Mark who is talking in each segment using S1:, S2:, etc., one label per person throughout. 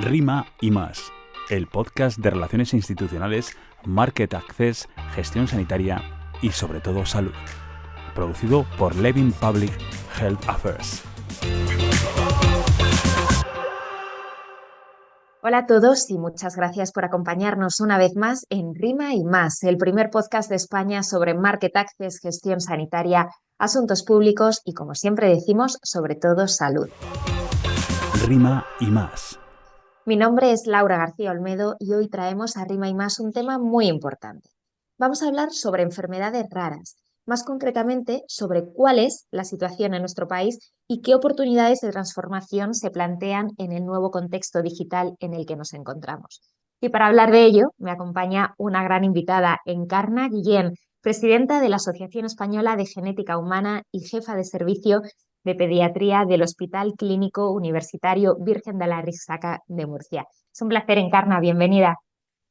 S1: Rima y más, el podcast de relaciones institucionales, market access, gestión sanitaria y sobre todo salud. Producido por Levin Public Health Affairs.
S2: Hola a todos y muchas gracias por acompañarnos una vez más en Rima y más, el primer podcast de España sobre market access, gestión sanitaria, asuntos públicos y, como siempre decimos, sobre todo salud.
S1: Rima y más.
S2: Mi nombre es Laura García Olmedo y hoy traemos a Rima y más un tema muy importante. Vamos a hablar sobre enfermedades raras, más concretamente sobre cuál es la situación en nuestro país y qué oportunidades de transformación se plantean en el nuevo contexto digital en el que nos encontramos. Y para hablar de ello, me acompaña una gran invitada, Encarna Guillén, presidenta de la Asociación Española de Genética Humana y jefa de servicio de pediatría del Hospital Clínico Universitario Virgen de la Rissaca de Murcia. Es un placer, Encarna, bienvenida.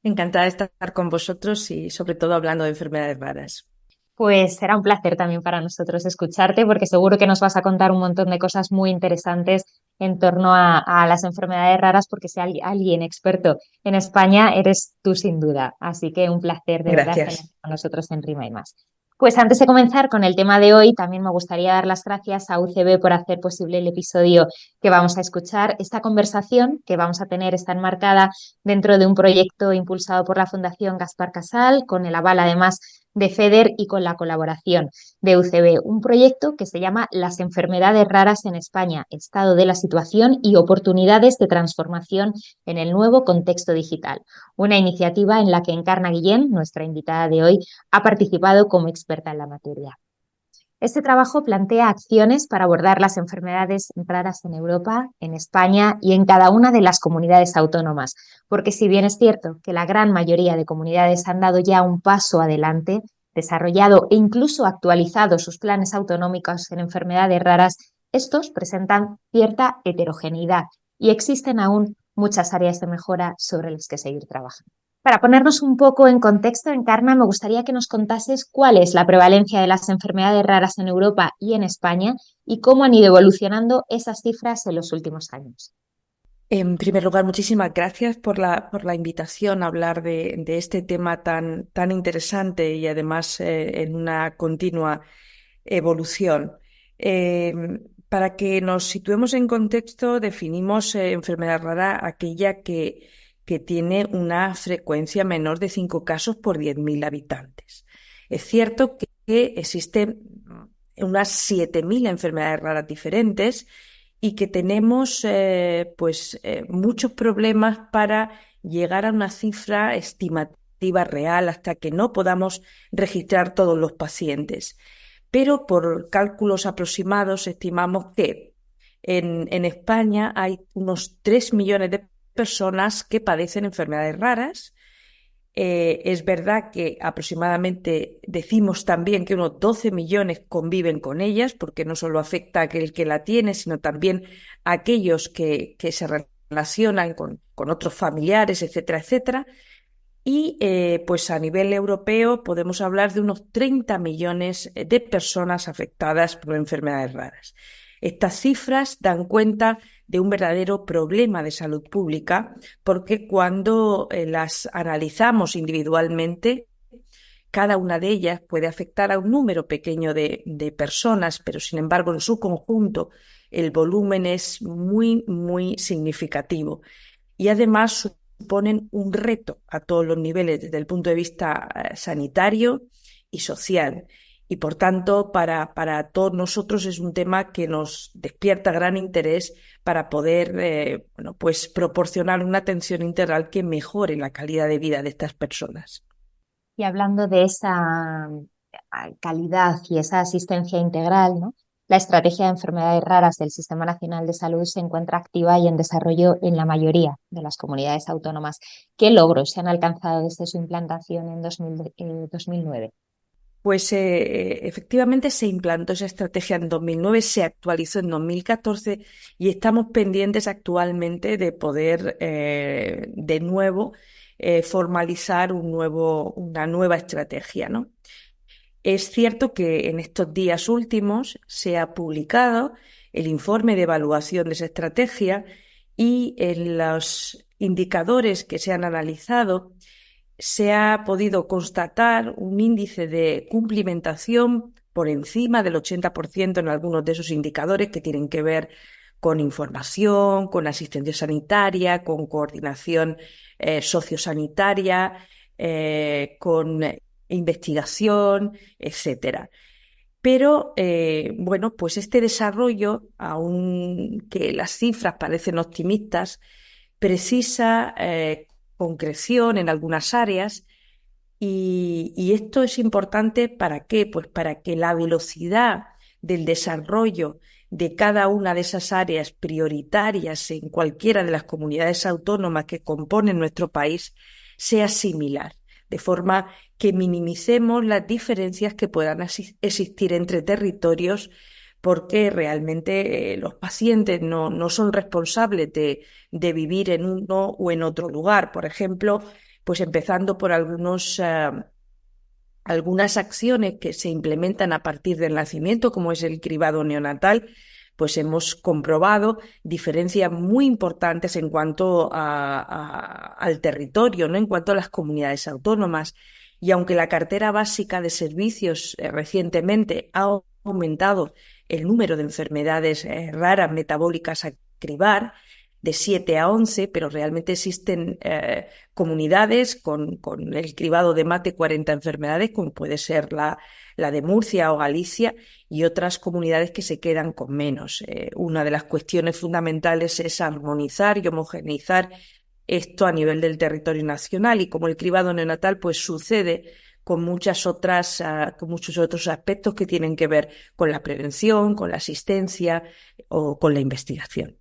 S3: Encantada de estar con vosotros y sobre todo hablando de enfermedades raras.
S2: Pues será un placer también para nosotros escucharte porque seguro que nos vas a contar un montón de cosas muy interesantes en torno a las enfermedades raras, porque si hay alguien experto en España eres tú sin duda. Así que un placer de verdad tener
S3: Gracias.
S2: con nosotros en Rima y Más. Pues antes de comenzar con el tema de hoy, también me gustaría dar las gracias a UCB por hacer posible el episodio que vamos a escuchar. Esta conversación que vamos a tener está enmarcada dentro de un proyecto impulsado por la Fundación Gaspar Casal, con el aval además de FEDER y con la colaboración de UCB, un proyecto que se llama Las enfermedades raras en España, estado de la situación y oportunidades de transformación en el nuevo contexto digital. Una iniciativa en la que Encarna Guillén, nuestra invitada de hoy, ha participado como experta en la materia. Este trabajo plantea acciones para abordar las enfermedades raras en Europa, en España y en cada una de las comunidades autónomas, porque si bien es cierto que la gran mayoría de comunidades han dado ya un paso adelante, desarrollado e incluso actualizado sus planes autonómicos en enfermedades raras, estos presentan cierta heterogeneidad y existen aún muchas áreas de mejora sobre las que seguir trabajando. Para ponernos un poco en contexto, Encarna, me gustaría que nos contases cuál es la prevalencia de las enfermedades raras en Europa y en España y cómo han ido evolucionando esas cifras en los últimos años.
S3: En primer lugar, muchísimas gracias por la invitación a hablar de este tema tan interesante y además en una continua evolución. Eh, para que nos situemos en contexto, definimos enfermedad rara aquella que tiene una frecuencia menor de 5 casos por 10.000 habitantes. Es cierto que existen unas 7.000 enfermedades raras diferentes y que tenemos muchos problemas para llegar a una cifra estimativa real hasta que no podamos registrar todos los pacientes. Pero por cálculos aproximados estimamos que en España hay unos 3 millones de personas que padecen enfermedades raras. Es verdad que aproximadamente decimos también que unos 12 millones conviven con ellas, porque no solo afecta a aquel que la tiene, sino también a aquellos que se relacionan con otros familiares, etcétera, etcétera. Y pues a nivel europeo podemos hablar de unos 30 millones de personas afectadas por enfermedades raras. Estas cifras dan cuenta de un verdadero problema de salud pública, porque cuando las analizamos individualmente, cada una de ellas puede afectar a un número pequeño de personas, pero sin embargo en su conjunto el volumen es muy, muy significativo. Y además suponen un reto a todos los niveles desde el punto de vista sanitario y social. Y por tanto, para todos nosotros es un tema que nos despierta gran interés para poder proporcionar una atención integral que mejore la calidad de vida de estas personas.
S2: Y hablando de esa calidad y esa asistencia integral, ¿no? La estrategia de enfermedades raras del Sistema Nacional de Salud se encuentra activa y en desarrollo en la mayoría de las comunidades autónomas. ¿Qué logros se han alcanzado desde su implantación en 2009?
S3: Pues efectivamente se implantó esa estrategia en 2009, se actualizó en 2014 y estamos pendientes actualmente de poder de nuevo formalizar una nueva estrategia, ¿no? Es cierto que en estos días últimos se ha publicado el informe de evaluación de esa estrategia y en los indicadores que se han analizado se ha podido constatar un índice de cumplimentación por encima del 80% en algunos de esos indicadores que tienen que ver con información, con asistencia sanitaria, con coordinación sociosanitaria, con investigación, etcétera. Pero, bueno, pues este desarrollo, aunque las cifras parecen optimistas, precisa concreción en algunas áreas y esto es importante ¿para qué? Pues para que la velocidad del desarrollo de cada una de esas áreas prioritarias en cualquiera de las comunidades autónomas que componen nuestro país sea similar, de forma que minimicemos las diferencias que puedan existir entre territorios, porque realmente los pacientes no son responsables de vivir en uno o en otro lugar. Por ejemplo, pues empezando por algunas acciones que se implementan a partir del nacimiento, como es el cribado neonatal, pues hemos comprobado diferencias muy importantes en cuanto al territorio, ¿no? En cuanto a las comunidades autónomas. Y aunque la cartera básica de servicios recientemente ha aumentado el número de enfermedades raras metabólicas a cribar, de 7 a 11, pero realmente existen comunidades con el cribado de más de 40 enfermedades, como puede ser la de Murcia o Galicia, y otras comunidades que se quedan con menos. Una de las cuestiones fundamentales es armonizar y homogeneizar esto a nivel del territorio nacional, y como el cribado neonatal pues sucede con muchos otros aspectos que tienen que ver con la prevención, con la asistencia o con la investigación.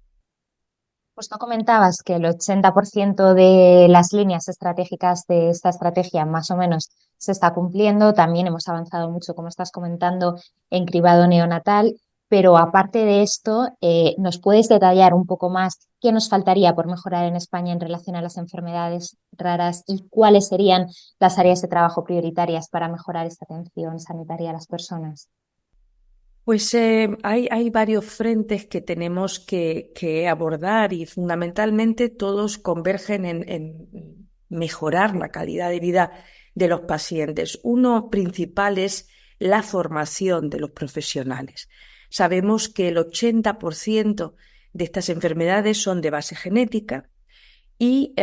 S2: Justo comentabas que el 80% de las líneas estratégicas de esta estrategia más o menos se está cumpliendo. También hemos avanzado mucho, como estás comentando, en cribado neonatal. Pero aparte de esto, ¿nos puedes detallar un poco más qué nos faltaría por mejorar en España en relación a las enfermedades raras y cuáles serían las áreas de trabajo prioritarias para mejorar esta atención sanitaria a las personas?
S3: Pues hay varios frentes que tenemos que abordar y fundamentalmente todos convergen en mejorar la calidad de vida de los pacientes. Uno principal es la formación de los profesionales. Sabemos que el 80% de estas enfermedades son de base genética y,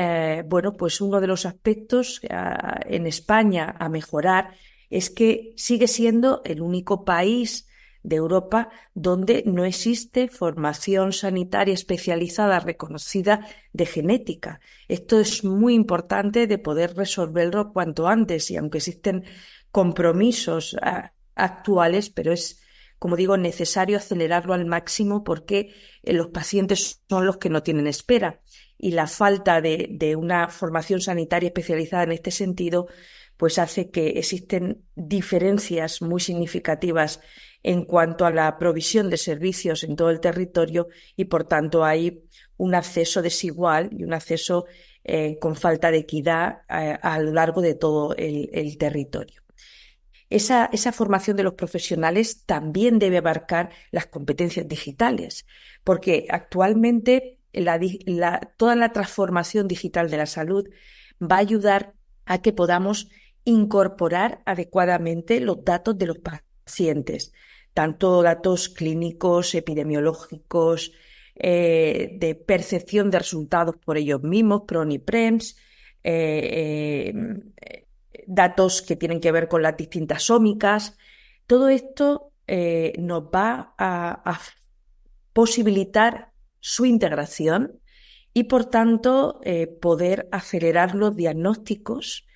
S3: bueno, pues uno de los aspectos en España a mejorar es que sigue siendo el único país de Europa donde no existe formación sanitaria especializada reconocida de genética. Esto es muy importante de poder resolverlo cuanto antes, y aunque existen compromisos actuales, pero es, como digo, necesario acelerarlo al máximo porque los pacientes son los que no tienen espera, y la falta de una formación sanitaria especializada en este sentido pues hace que existen diferencias muy significativas en cuanto a la provisión de servicios en todo el territorio, y por tanto hay un acceso desigual y un acceso con falta de equidad a lo largo de todo el territorio. Esa formación de los profesionales también debe abarcar las competencias digitales, porque actualmente toda la transformación digital de la salud va a ayudar a que podamos incorporar adecuadamente los datos de los pacientes, tanto datos clínicos, epidemiológicos, de percepción de resultados por ellos mismos, PRON y PREMS, datos que tienen que ver con las distintas ómicas. Todo esto nos va a posibilitar su integración y, por tanto, poder acelerar los diagnósticos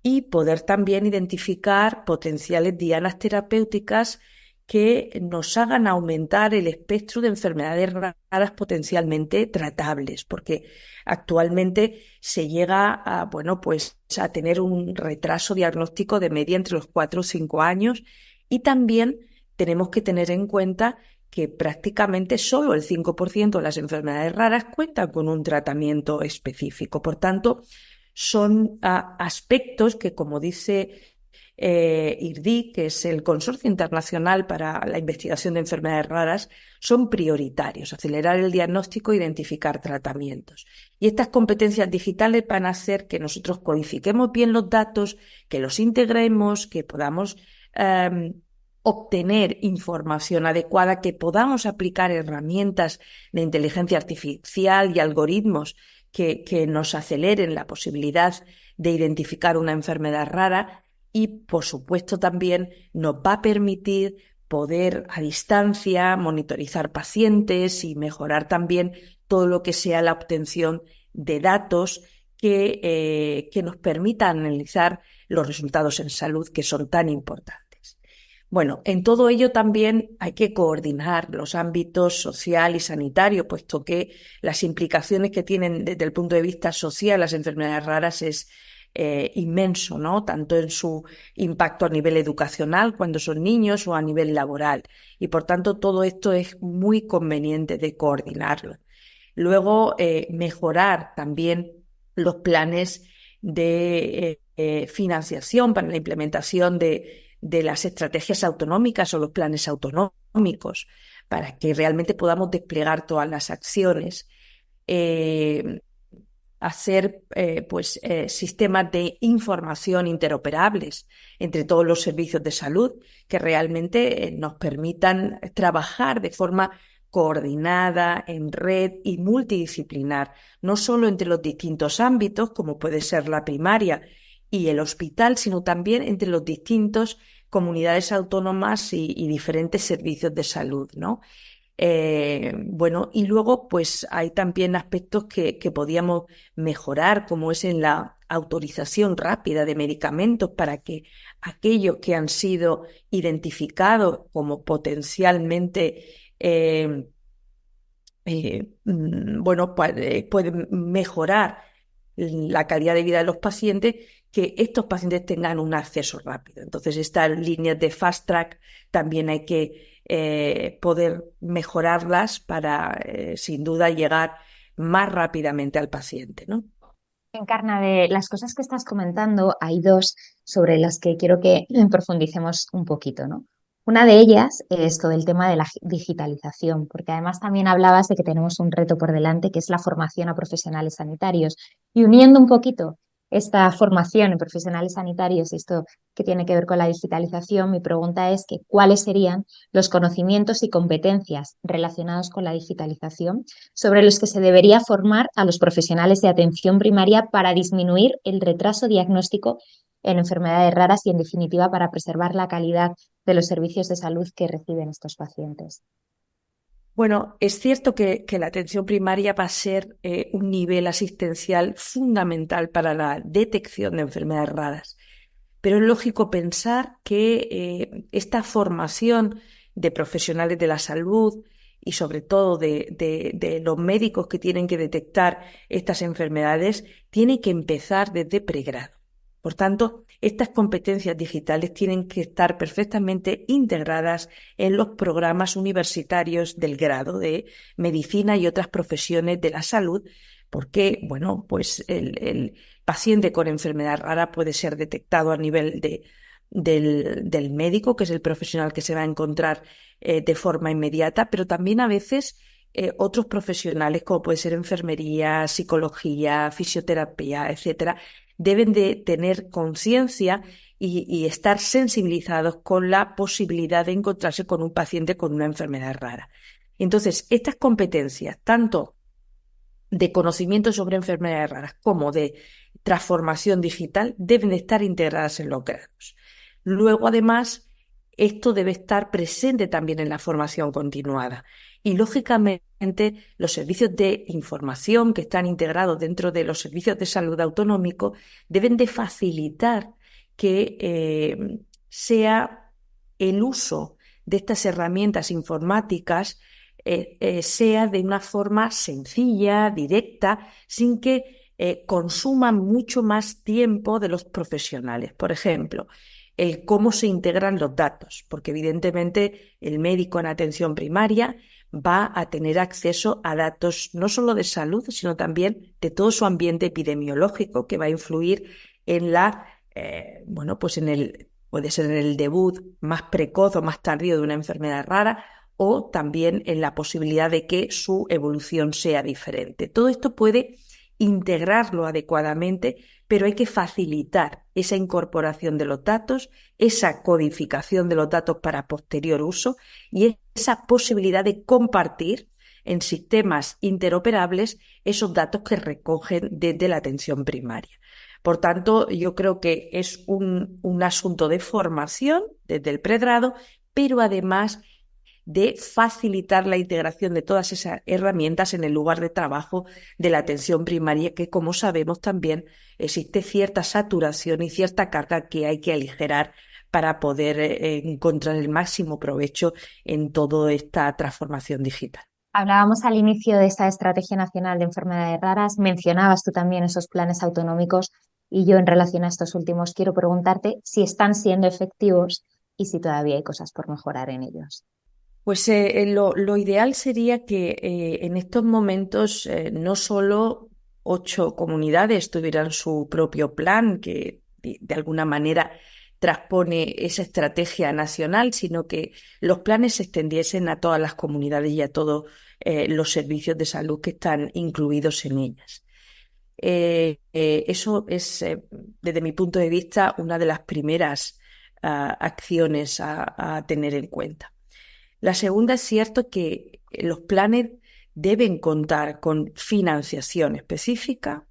S3: y poder también identificar potenciales dianas terapéuticas que nos hagan aumentar el espectro de enfermedades raras potencialmente tratables, porque actualmente se llega a, bueno, pues a tener un retraso diagnóstico de media entre los 4 o 5 años, y también tenemos que tener en cuenta que prácticamente solo el 5% de las enfermedades raras cuentan con un tratamiento específico. Por tanto, son aspectos que, como dice IRDI, que es el Consorcio Internacional para la Investigación de Enfermedades Raras, son prioritarios: acelerar el diagnóstico e identificar tratamientos. Y estas competencias digitales van a hacer que nosotros codifiquemos bien los datos, que los integremos, que podamos obtener información adecuada, que podamos aplicar herramientas de inteligencia artificial y algoritmos que nos aceleren la posibilidad de identificar una enfermedad rara, y, por supuesto, también nos va a permitir poder a distancia monitorizar pacientes y mejorar también todo lo que sea la obtención de datos que nos permita analizar los resultados en salud, que son tan importantes. Bueno, en todo ello también hay que coordinar los ámbitos social y sanitario, puesto que las implicaciones que tienen desde el punto de vista social las enfermedades raras es inmenso, ¿no? Tanto en su impacto a nivel educacional cuando son niños o a nivel laboral. Y por tanto todo esto es muy conveniente de coordinarlo. Luego, mejorar también los planes de financiación para la implementación de las estrategias autonómicas o los planes autonómicos, para que realmente podamos desplegar todas las acciones. Hacer sistemas de información interoperables entre todos los servicios de salud, que realmente nos permitan trabajar de forma coordinada, en red y multidisciplinar, no solo entre los distintos ámbitos, como puede ser la primaria y el hospital, sino también entre los distintos comunidades autónomas y diferentes servicios de salud, ¿no? Y luego pues hay también aspectos que podíamos mejorar, como es en la autorización rápida de medicamentos, para que aquellos que han sido identificados como potencialmente pueden mejorar la calidad de vida de los pacientes, que estos pacientes tengan un acceso rápido. Entonces, estas líneas de fast track también hay que poder mejorarlas para, sin duda, llegar más rápidamente al paciente, ¿no?
S2: Encarna, de las cosas que estás comentando, hay dos sobre las que quiero que profundicemos un poquito, ¿no? Una de ellas es todo el tema de la digitalización, porque además también hablabas de que tenemos un reto por delante, que es la formación a profesionales sanitarios. Y uniendo un poquito esta formación en profesionales sanitarios y esto que tiene que ver con la digitalización, mi pregunta es que ¿cuáles serían los conocimientos y competencias relacionados con la digitalización sobre los que se debería formar a los profesionales de atención primaria para disminuir el retraso diagnóstico en enfermedades raras y, en definitiva, para preservar la calidad de los servicios de salud que reciben estos pacientes?
S3: Bueno, es cierto que la atención primaria va a ser un nivel asistencial fundamental para la detección de enfermedades raras, pero es lógico pensar que esta formación de profesionales de la salud y sobre todo de los médicos que tienen que detectar estas enfermedades tiene que empezar desde pregrado. Por tanto, estas competencias digitales tienen que estar perfectamente integradas en los programas universitarios del grado de medicina y otras profesiones de la salud, porque, bueno, pues el paciente con enfermedad rara puede ser detectado a nivel del médico, que es el profesional que se va a encontrar de forma inmediata, pero también a veces otros profesionales, como puede ser enfermería, psicología, fisioterapia, etcétera, deben de tener conciencia y estar sensibilizados con la posibilidad de encontrarse con un paciente con una enfermedad rara. Entonces, estas competencias, tanto de conocimiento sobre enfermedades raras como de transformación digital, deben de estar integradas en los grados. Luego, además, esto debe estar presente también en la formación continuada. Y, lógicamente, los servicios de información que están integrados dentro de los servicios de salud autonómicos deben de facilitar que sea el uso de estas herramientas informáticas sea de una forma sencilla, directa, sin que consuman mucho más tiempo de los profesionales. Por ejemplo, el cómo se integran los datos, porque evidentemente el médico en atención primaria va a tener acceso a datos no solo de salud, sino también de todo su ambiente epidemiológico, que va a influir en en el puede ser en el debut más precoz o más tardío de una enfermedad rara, o también en la posibilidad de que su evolución sea diferente. Todo esto puede integrarlo adecuadamente, pero hay que facilitar esa incorporación de los datos, esa codificación de los datos para posterior uso y esa posibilidad de compartir en sistemas interoperables esos datos que recogen desde la atención primaria. Por tanto, yo creo que es un asunto de formación desde el pregrado, pero además de facilitar la integración de todas esas herramientas en el lugar de trabajo de la atención primaria, que como sabemos también existe cierta saturación y cierta carga que hay que aligerar para poder encontrar el máximo provecho en toda esta transformación digital.
S2: Hablábamos al inicio de esta Estrategia Nacional de Enfermedades Raras, mencionabas tú también esos planes autonómicos y yo en relación a estos últimos quiero preguntarte si están siendo efectivos y si todavía hay cosas por mejorar en ellos.
S3: Pues lo ideal sería que en estos momentos no solo 8 comunidades tuvieran su propio plan, que de alguna manera transpone esa estrategia nacional, sino que los planes se extendiesen a todas las comunidades y a todos los servicios de salud que están incluidos en ellas. Eso es, desde mi punto de vista, una de las primeras acciones a tener en cuenta. La segunda es cierto que los planes deben contar con financiación específica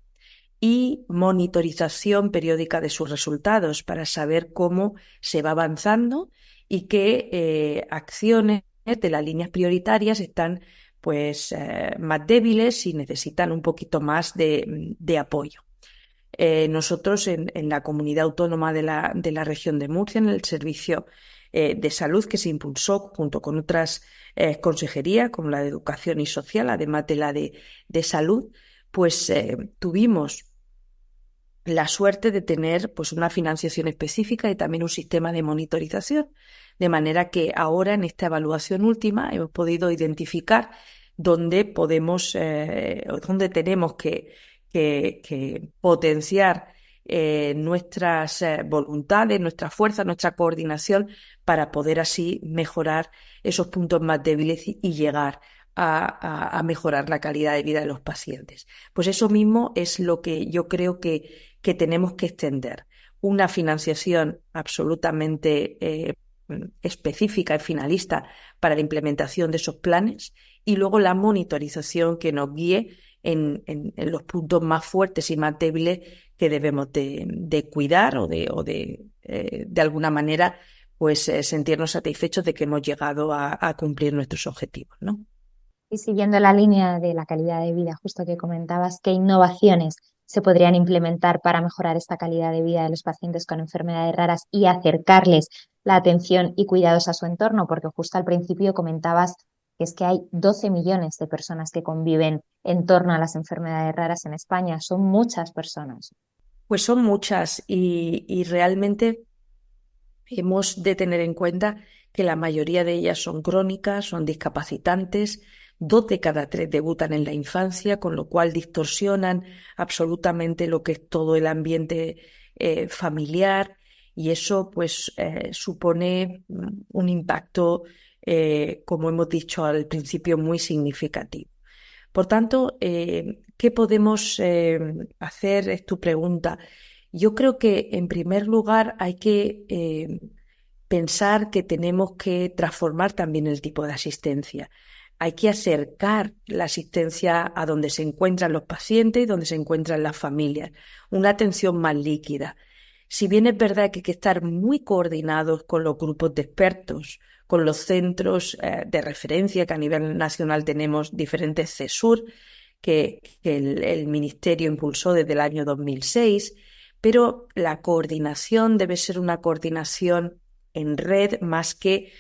S3: y monitorización periódica de sus resultados para saber cómo se va avanzando y qué acciones de las líneas prioritarias están más débiles y necesitan un poquito más de apoyo. Nosotros en la comunidad autónoma de la región de Murcia, en el servicio de salud que se impulsó junto con otras consejerías, como la de Educación y Social, además de la de salud, tuvimos la suerte de tener una financiación específica y también un sistema de monitorización, de manera que ahora en esta evaluación última hemos podido identificar dónde dónde tenemos que potenciar nuestras voluntades, nuestra fuerza, nuestra coordinación para poder así mejorar esos puntos más débiles y llegar a mejorar la calidad de vida de los pacientes. Pues eso mismo es lo que yo creo que tenemos que extender. Una financiación absolutamente específica y finalista para la implementación de esos planes y luego la monitorización que nos guíe en los puntos más fuertes y más débiles que debemos de cuidar o de alguna manera sentirnos satisfechos de que hemos llegado a cumplir nuestros objetivos, ¿no?
S2: Y siguiendo la línea de la calidad de vida, justo que comentabas, ¿qué innovaciones se podrían implementar para mejorar esta calidad de vida de los pacientes con enfermedades raras y acercarles la atención y cuidados a su entorno? Porque justo al principio comentabas que es que hay 12 millones de personas que conviven en torno a las enfermedades raras en España. Son muchas personas.
S3: Pues son muchas y realmente hemos de tener en cuenta que la mayoría de ellas son crónicas, son discapacitantes. 2 de cada 3 debutan en la infancia, con lo cual distorsionan absolutamente lo que es todo el ambiente familiar y eso supone un impacto, como hemos dicho al principio, muy significativo. Por tanto, ¿qué podemos hacer? Es tu pregunta. Yo creo que, en primer lugar, hay que pensar que tenemos que transformar también el tipo de asistencia. Hay que acercar la asistencia a donde se encuentran los pacientes y donde se encuentran las familias. Una atención más líquida. Si bien es verdad que hay que estar muy coordinados con los grupos de expertos, con los centros de referencia, que a nivel nacional tenemos diferentes CESUR, que el Ministerio impulsó desde el año 2006, pero la coordinación debe ser una coordinación en red más que,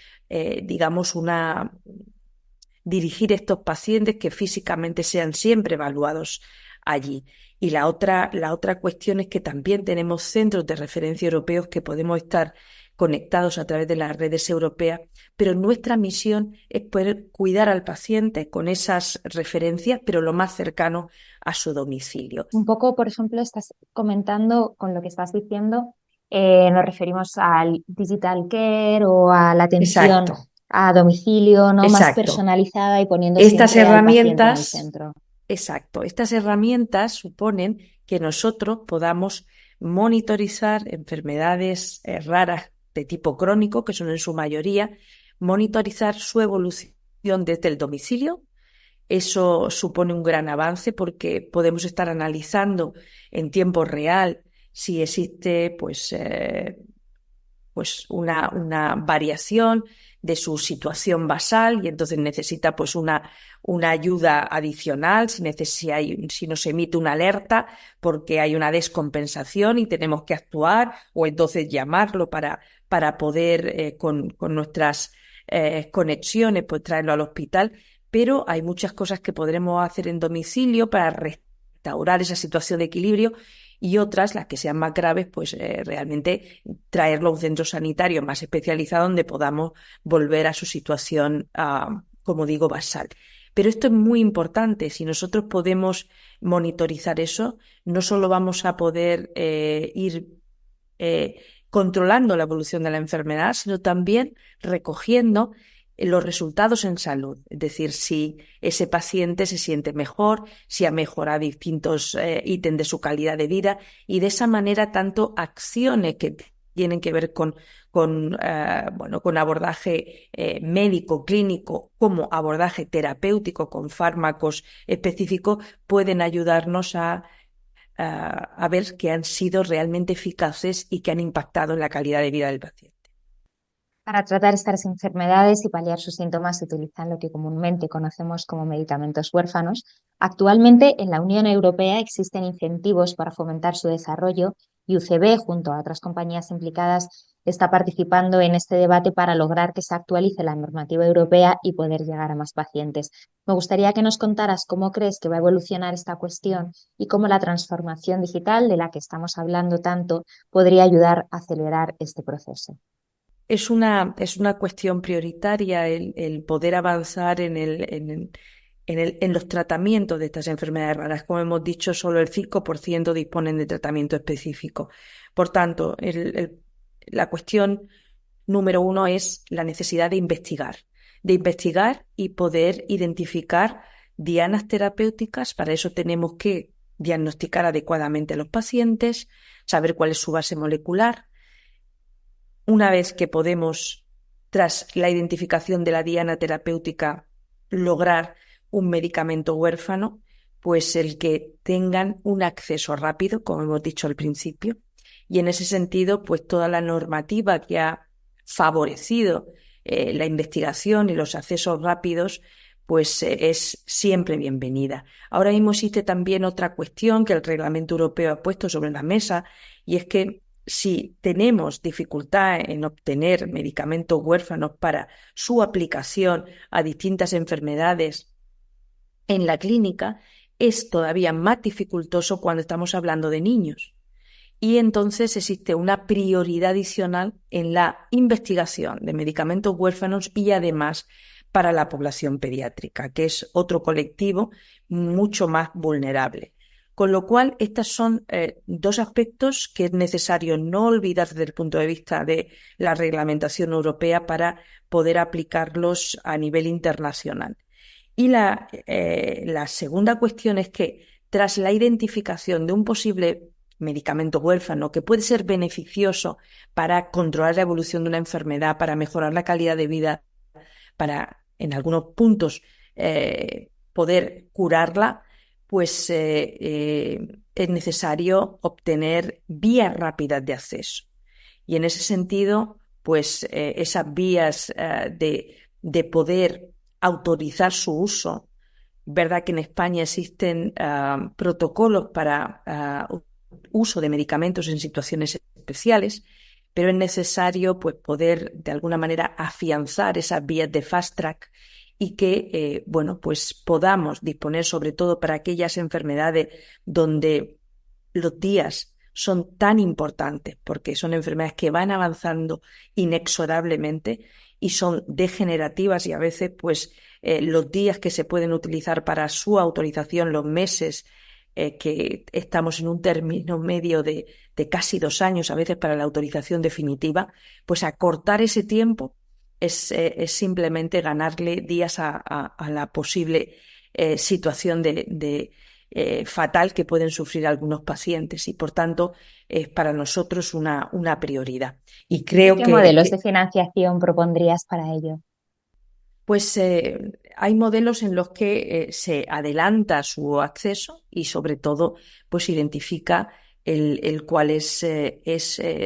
S3: dirigir estos pacientes que físicamente sean siempre evaluados allí. Y la otra cuestión es que también tenemos centros de referencia europeos que podemos estar conectados a través de las redes europeas, pero nuestra misión es poder cuidar al paciente con esas referencias, pero lo más cercano a su domicilio.
S2: Un poco, por ejemplo, estás comentando con lo que estás diciendo nos referimos al digital care o a la atención
S3: Exacto,
S2: a domicilio, ¿no? Más
S3: exacto.
S2: personalizada y poniendo
S3: Estas
S2: siempre al paciente en el
S3: herramientas,
S2: centro.
S3: exacto, estas herramientas suponen que nosotros podamos monitorizar enfermedades raras de tipo crónico, que son en su mayoría, monitorizar su evolución desde el domicilio. Eso supone un gran avance porque podemos estar analizando en tiempo real si existe pues una variación de su situación basal y entonces necesita pues una ayuda adicional si nos emite una alerta porque hay una descompensación y tenemos que actuar o entonces llamarlo para poder con nuestras conexiones pues traerlo al hospital, pero hay muchas cosas que podremos hacer en domicilio para restaurar esa situación de equilibrio y otras, las que sean más graves, pues realmente traerlo a un centro sanitario más especializado donde podamos volver a su situación, como digo, basal. Pero esto es muy importante. Si nosotros podemos monitorizar eso, no solo vamos a poder ir controlando la evolución de la enfermedad, sino también recogiendo los resultados en salud, es decir, si ese paciente se siente mejor, si ha mejorado distintos ítems de su calidad de vida y de esa manera tanto acciones que tienen que ver con abordaje médico, clínico, como abordaje terapéutico con fármacos específicos pueden ayudarnos a ver que han sido realmente eficaces y que han impactado en la calidad de vida del paciente.
S2: Para tratar estas enfermedades y paliar sus síntomas se utilizan lo que comúnmente conocemos como medicamentos huérfanos. Actualmente en la Unión Europea existen incentivos para fomentar su desarrollo y UCB, junto a otras compañías implicadas, está participando en este debate para lograr que se actualice la normativa europea y poder llegar a más pacientes. Me gustaría que nos contaras cómo crees que va a evolucionar esta cuestión y cómo la transformación digital de la que estamos hablando tanto podría ayudar a acelerar este proceso.
S3: Es una cuestión prioritaria el poder avanzar en los tratamientos de estas enfermedades raras. Como hemos dicho, solo el 5% disponen de tratamiento específico. Por tanto, la cuestión número uno es la necesidad de investigar y poder identificar dianas terapéuticas. Para eso tenemos que diagnosticar adecuadamente a los pacientes, saber cuál es su base molecular. Una vez que podemos, tras la identificación de la diana terapéutica, lograr un medicamento huérfano, pues el que tengan un acceso rápido, como hemos dicho al principio. Y en ese sentido, pues toda la normativa que ha favorecido la investigación y los accesos rápidos, pues es siempre bienvenida. Ahora mismo existe también otra cuestión que el Reglamento Europeo ha puesto sobre la mesa, y es que si tenemos dificultad en obtener medicamentos huérfanos para su aplicación a distintas enfermedades en la clínica, es todavía más dificultoso cuando estamos hablando de niños. Y entonces existe una prioridad adicional en la investigación de medicamentos huérfanos y además para la población pediátrica, que es otro colectivo mucho más vulnerable. Con lo cual, estos son dos aspectos que es necesario no olvidar desde el punto de vista de la reglamentación europea para poder aplicarlos a nivel internacional. Y la segunda cuestión es que tras la identificación de un posible medicamento huérfano que puede ser beneficioso para controlar la evolución de una enfermedad, para mejorar la calidad de vida, para en algunos puntos poder curarla, pues es necesario obtener vías rápidas de acceso. Y en ese sentido, pues esas vías de poder autorizar su uso. Verdad que en España existen protocolos para uso de medicamentos en situaciones especiales, pero es necesario pues, poder de alguna manera afianzar esas vías de fast track y que pues podamos disponer, sobre todo para aquellas enfermedades donde los días son tan importantes, porque son enfermedades que van avanzando inexorablemente y son degenerativas y a veces pues los días que se pueden utilizar para su autorización, los meses, que estamos en un término medio de casi 2 años, a veces para la autorización definitiva, pues acortar ese tiempo es simplemente ganarle días a la posible situación fatal que pueden sufrir algunos pacientes y, por tanto, es para nosotros una prioridad. Y
S2: ¿Y
S3: creo
S2: qué modelos de financiación propondrías para ello?
S3: pues hay modelos en los que se adelanta su acceso y, sobre todo, pues identifica el cuál es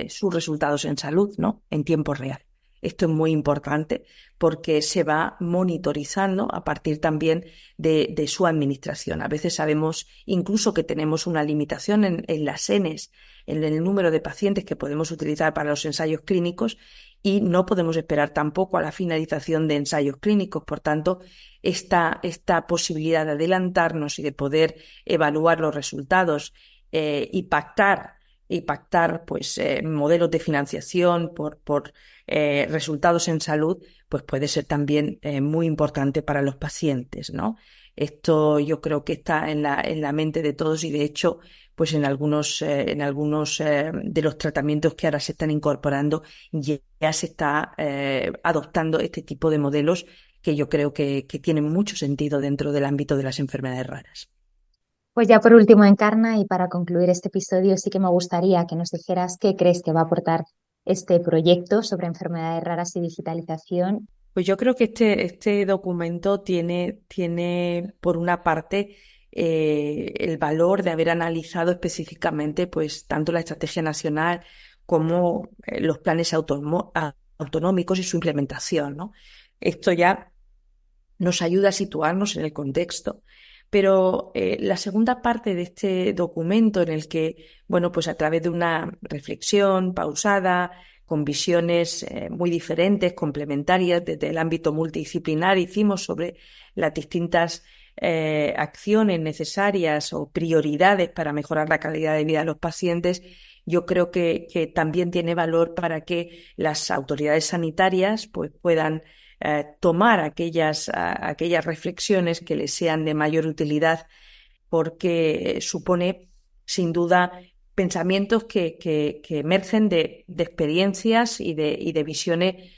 S3: sus resultados en salud, ¿no? En tiempo real. Esto es muy importante porque se va monitorizando a partir también de su administración. A veces sabemos incluso que tenemos una limitación en las Ns, en el número de pacientes que podemos utilizar para los ensayos clínicos, y no podemos esperar tampoco a la finalización de ensayos clínicos. Por tanto, esta posibilidad de adelantarnos y de poder evaluar los resultados y pactar pues, modelos de financiación por resultados en salud, pues puede ser también muy importante para los pacientes, ¿no? Esto yo creo que está en la mente de todos y, de hecho, pues en algunos de los tratamientos que ahora se están incorporando ya se está adoptando este tipo de modelos que yo creo que tienen mucho sentido dentro del ámbito de las enfermedades raras.
S2: Pues ya por último, Encarna, y para concluir este episodio, sí que me gustaría que nos dijeras qué crees que va a aportar este proyecto sobre enfermedades raras y digitalización.
S3: Pues yo creo que este documento tiene por una parte el valor de haber analizado específicamente pues tanto la estrategia nacional como los planes autonómicos y su implementación, ¿no? Esto ya nos ayuda a situarnos en el contexto. Pero la segunda parte de este documento, en el que, bueno, pues a través de una reflexión pausada, con visiones muy diferentes, complementarias, desde el ámbito multidisciplinar, hicimos sobre las distintas acciones necesarias o prioridades para mejorar la calidad de vida de los pacientes. Yo creo que también tiene valor para que las autoridades sanitarias pues, puedan tomar aquellas reflexiones que les sean de mayor utilidad, porque supone, sin duda, pensamientos que emergen de experiencias y de visiones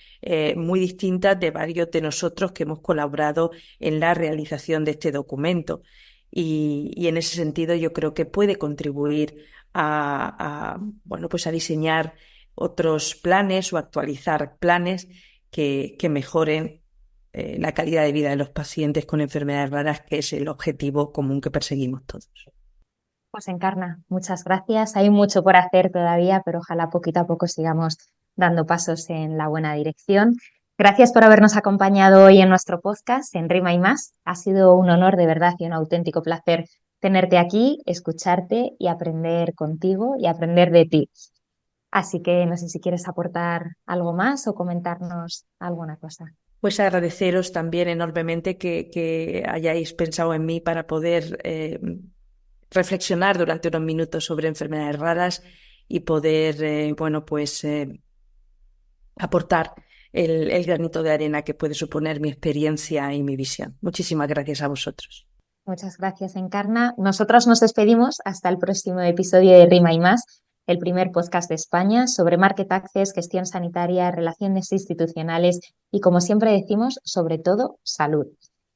S3: muy distintas de varios de nosotros que hemos colaborado en la realización de este documento. Y en ese sentido yo creo que puede contribuir bueno, pues a diseñar otros planes o actualizar planes que mejoren la calidad de vida de los pacientes con enfermedades raras, que es el objetivo común que perseguimos todos.
S2: Pues Encarna, muchas gracias. Hay mucho por hacer todavía, pero ojalá poquito a poco sigamos dando pasos en la buena dirección. Gracias por habernos acompañado hoy en nuestro podcast, en Rima y Más. Ha sido un honor de verdad y un auténtico placer tenerte aquí, escucharte y aprender contigo y aprender de ti. Así que no sé si quieres aportar algo más o comentarnos alguna cosa.
S3: Pues agradeceros también enormemente que hayáis pensado en mí para poder reflexionar durante unos minutos sobre enfermedades raras y poder, bueno, pues aportar el granito de arena que puede suponer mi experiencia y mi visión. Muchísimas gracias a vosotros.
S2: Muchas gracias, Encarna. Nosotros nos despedimos hasta el próximo episodio de Rima y Más, el primer podcast de España sobre Market Access, gestión sanitaria, relaciones institucionales y, como siempre decimos, sobre todo, salud.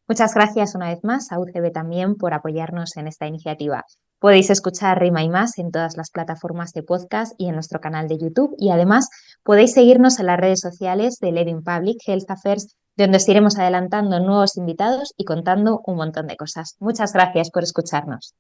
S2: Muchas gracias una vez más a UCB también por apoyarnos en esta iniciativa. Podéis escuchar Rima y Más en todas las plataformas de podcast y en nuestro canal de YouTube, y además podéis seguirnos en las redes sociales de Levin Public Health Affairs, donde os iremos adelantando nuevos invitados y contando un montón de cosas. Muchas gracias por escucharnos.